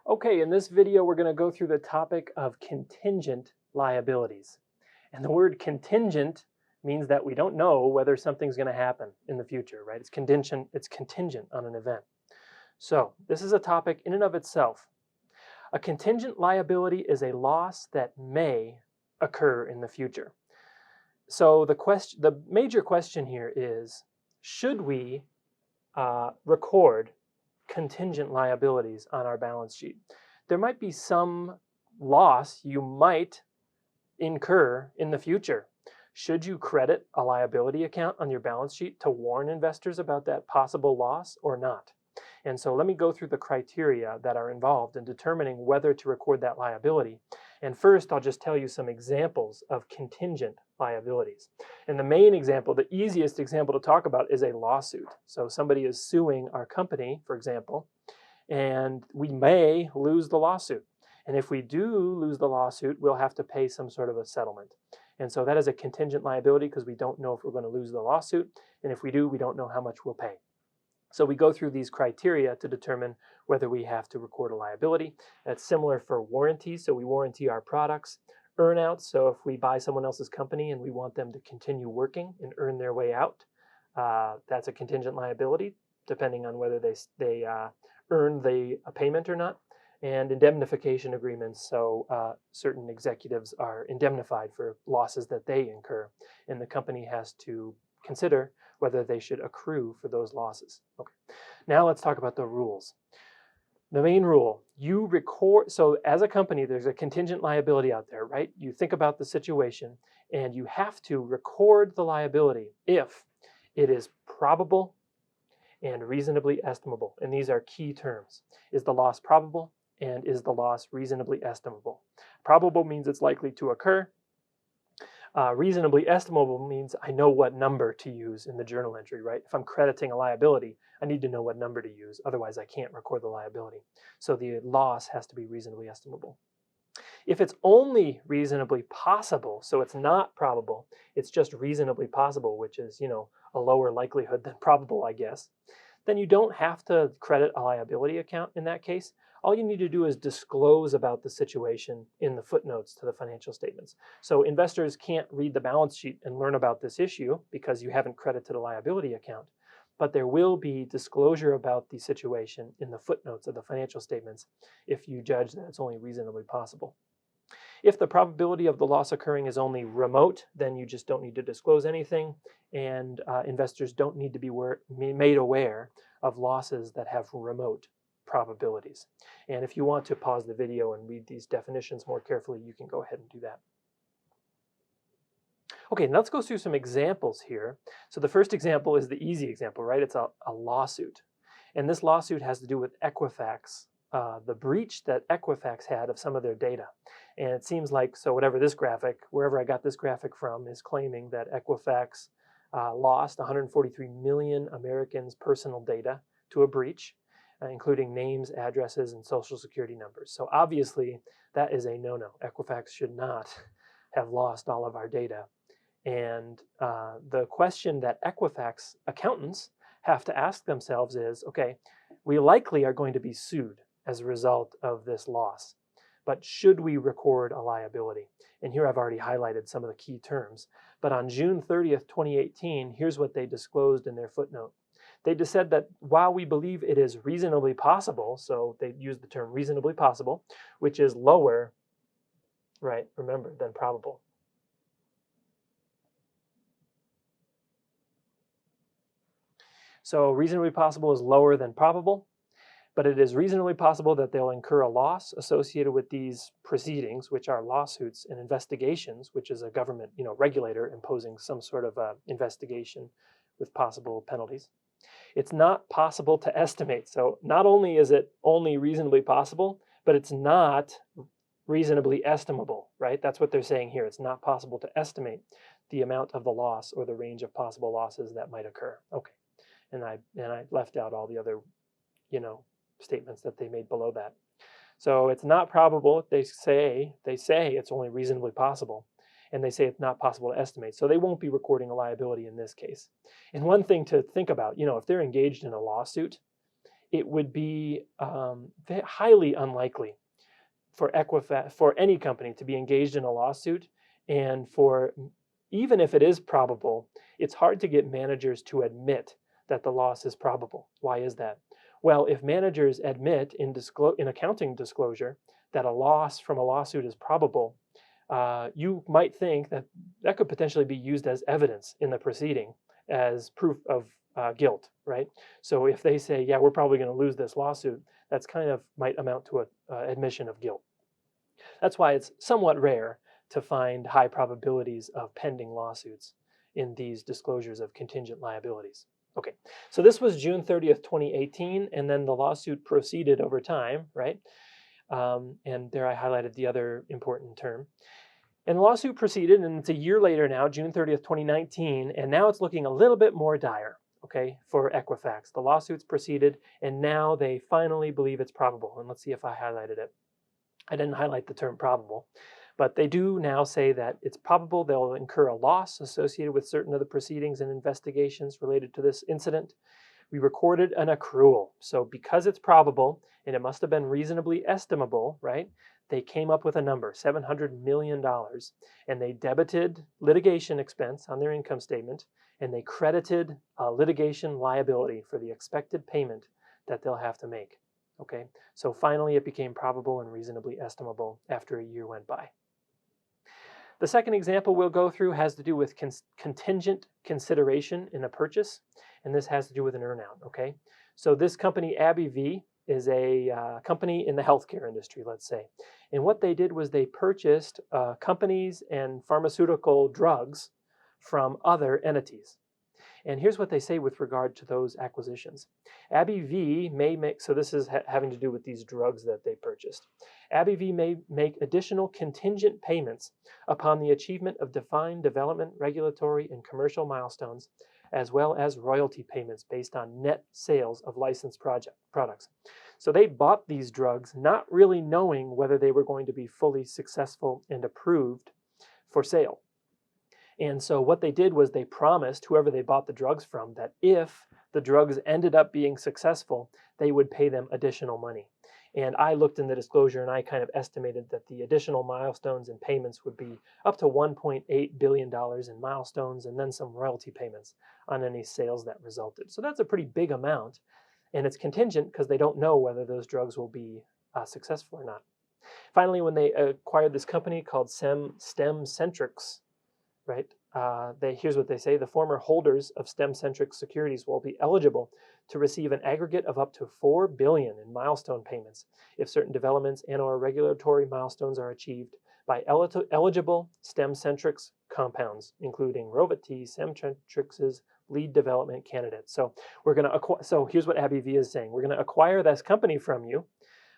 Okay, in this video, we're going to go through the topic of contingent liabilities. And the word contingent means that we don't know whether something's going to happen in the future, right? It's contingent on an event. So this is a topic in and of itself. A contingent liability is a loss that may occur in the future. So the major question here is, should we record contingent liabilities on our balance sheet? There might be some loss you might incur in the future. Should you credit a liability account on your balance sheet to warn investors about that possible loss or not? And so let me go through the criteria that are involved in determining whether to record that liability. And first, I'll just tell you some examples of contingent liabilities. And the main example, the easiest example to talk about, is a lawsuit. So somebody is suing our company, for example, and we may lose the lawsuit. And if we do lose the lawsuit, we'll have to pay some sort of a settlement. And so that is a contingent liability because we don't know if we're going to lose the lawsuit. And if we do, we don't know how much we'll pay. So we go through these criteria to determine whether we have to record a liability. That's similar for warranties. So we warranty our products. Earnouts, so if we buy someone else's company and we want them to continue working and earn their way out, that's a contingent liability, depending on whether they earn the payment or not. And indemnification agreements, so certain executives are indemnified for losses that they incur, and the company has to consider whether they should accrue for those losses. Okay, now let's talk about the rules. The main rule, you record, so as a company, there's a contingent liability out there, right? You think about the situation and you have to record the liability if it is probable and reasonably estimable. And these are key terms. Is the loss probable and is the loss reasonably estimable? Probable means it's likely to occur. Reasonably estimable means I know what number to use in the journal entry, right? If I'm crediting a liability, I need to know what number to use. Otherwise, I can't record the liability. So the loss has to be reasonably estimable. If it's only reasonably possible, so it's not probable, it's just reasonably possible, which is, a lower likelihood than probable, I guess, then you don't have to credit a liability account in that case. All you need to do is disclose about the situation in the footnotes to the financial statements. So investors can't read the balance sheet and learn about this issue because you haven't credited a liability account. But there will be disclosure about the situation in the footnotes of the financial statements if you judge that it's only reasonably possible. If the probability of the loss occurring is only remote, then you just don't need to disclose anything, and investors don't need to be made aware of losses that have remote probabilities. And if you want to pause the video and read these definitions more carefully, you can go ahead and do that. Okay, now let's go through some examples here. So the first example is the easy example, right? It's a lawsuit. And this lawsuit has to do with Equifax, the breach that Equifax had of some of their data. And it seems like, so whatever this graphic, wherever I got this graphic from, is claiming that Equifax lost 143 million Americans' personal data to a breach, including names, addresses, and social security numbers. So obviously, that is a no-no. Equifax should not have lost all of our data. And the question that Equifax accountants have to ask themselves is, okay, we likely are going to be sued as a result of this loss, but should we record a liability? And here I've already highlighted some of the key terms. But on June 30th, 2018, here's what they disclosed in their footnote. They just said that while we believe it is reasonably possible, so they used the term reasonably possible, which is lower, right, remember, than probable. So reasonably possible is lower than probable, but it is reasonably possible that they'll incur a loss associated with these proceedings, which are lawsuits and investigations, which is a government, regulator imposing some sort of investigation with possible penalties. It's not possible to estimate. So not only is it only reasonably possible, but it's not reasonably estimable, right? That's what they're saying here. It's not possible to estimate the amount of the loss or the range of possible losses that might occur. Okay. And I left out all the other, statements that they made below that. So it's not probable. They say it's only reasonably possible, and they say it's not possible to estimate. So they won't be recording a liability in this case. And one thing to think about, if they're engaged in a lawsuit it would be highly unlikely for for any company to be engaged in a lawsuit, and for even if it is probable, it's hard to get managers to admit that the loss is probable. Why is that? Well, if managers admit in accounting disclosure that a loss from a lawsuit is probable, you might think that that could potentially be used as evidence in the proceeding as proof of guilt, right? So if they say, yeah, we're probably going to lose this lawsuit, that's kind of might amount to an admission of guilt. That's why it's somewhat rare to find high probabilities of pending lawsuits in these disclosures of contingent liabilities. Okay, so this was June 30th, 2018, and then the lawsuit proceeded over time, right? And there I highlighted the other important term. And the lawsuit proceeded, and it's a year later now, June 30th, 2019, and now it's looking a little bit more dire, okay, for Equifax. The lawsuit's proceeded, and now they finally believe it's probable. And let's see if I highlighted it. I didn't highlight the term probable, but they do now say that it's probable they'll incur a loss associated with certain of the proceedings and investigations related to this incident. We recorded an accrual. So because it's probable, and it must have been reasonably estimable, right? They came up with a number, $700 million, and they debited litigation expense on their income statement, and they credited litigation liability for the expected payment that they'll have to make. Okay, so finally it became probable and reasonably estimable after a year went by. The second example we'll go through has to do with contingent consideration in a purchase, and this has to do with an earnout, okay? So this company, AbbVie, is a company in the healthcare industry, let's say. And what they did was they purchased companies and pharmaceutical drugs from other entities. And here's what they say with regard to those acquisitions. AbbVie may make, so this is having to do with these drugs that they purchased. AbbVie may make additional contingent payments upon the achievement of defined development, regulatory, and commercial milestones, as well as royalty payments based on net sales of licensed products. So they bought these drugs not really knowing whether they were going to be fully successful and approved for sale. And so what they did was they promised whoever they bought the drugs from that if the drugs ended up being successful, they would pay them additional money. And I looked in the disclosure and I kind of estimated that the additional milestones and payments would be up to $1.8 billion in milestones and then some royalty payments on any sales that resulted. So that's a pretty big amount. And it's contingent because they don't know whether those drugs will be successful or not. Finally, when they acquired this company called StemCentrx, right? Here's what they say. The former holders of StemCentrx securities will be eligible to receive an aggregate of up to $4 billion in milestone payments if certain developments and/or regulatory milestones are achieved by eligible StemCentrx compounds, including Rova-T, StemCentrx's lead development candidate. So we're going to acquire. So here's what AbbVie is saying: we're going to acquire this company from you,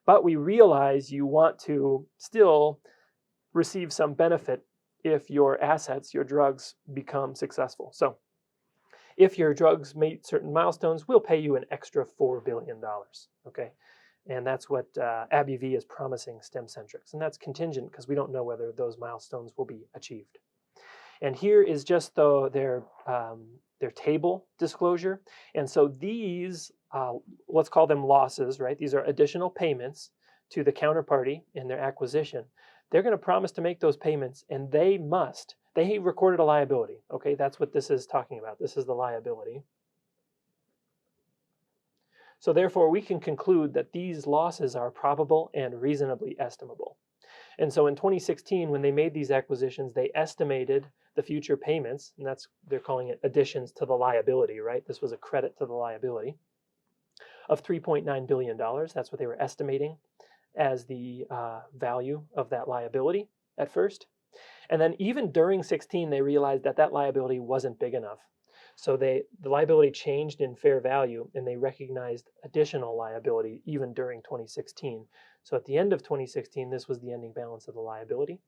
but we realize you want to still receive some benefit if your assets, your drugs, become successful. So if your drugs meet certain milestones, we'll pay you an extra $4 billion, okay? And that's what AbbVie is promising StemCentrx. And that's contingent because we don't know whether those milestones will be achieved. And here is just their table disclosure. And so these, let's call them losses, right? These are additional payments to the counterparty in their acquisition. They're going to promise to make those payments, and they recorded a liability. Okay, that's what this is talking about. This is the liability. So therefore, we can conclude that these losses are probable and reasonably estimable. And so in 2016, when they made these acquisitions, they estimated the future payments, and they're calling it additions to the liability, right? This was a credit to the liability of $3.9 billion. That's what they were estimating as the value of that liability at first. And then even during 16, they realized that that liability wasn't big enough. So the liability changed in fair value, and they recognized additional liability even during 2016. So at the end of 2016, this was the ending balance of the liability.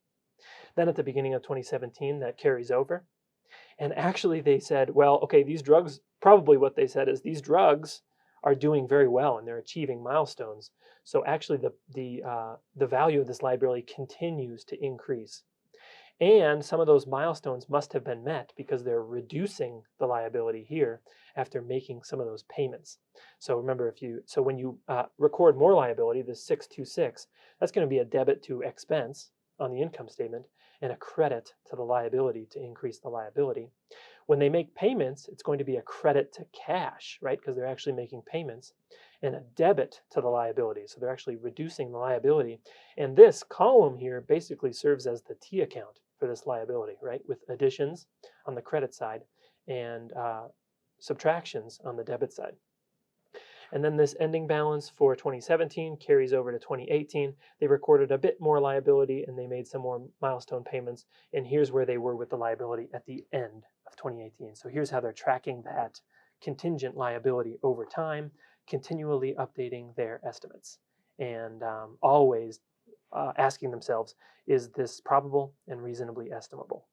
Then at the beginning of 2017, that carries over. And actually they said, well, okay, these drugs, probably what they said is these drugs are doing very well and they're achieving milestones. So actually the value of this liability continues to increase. And some of those milestones must have been met because they're reducing the liability here after making some of those payments. So remember, when you record more liability, this 626, that's going to be a debit to expense on the income statement and a credit to the liability to increase the liability. When they make payments, it's going to be a credit to cash, right? Because they're actually making payments, and a debit to the liability. So they're actually reducing the liability. And this column here basically serves as the T account for this liability, right? With additions on the credit side and subtractions on the debit side. And then this ending balance for 2017 carries over to 2018. They recorded a bit more liability and they made some more milestone payments. And here's where they were with the liability at the end of 2018. So here's how they're tracking that contingent liability over time, continually updating their estimates and always asking themselves, is this probable and reasonably estimable?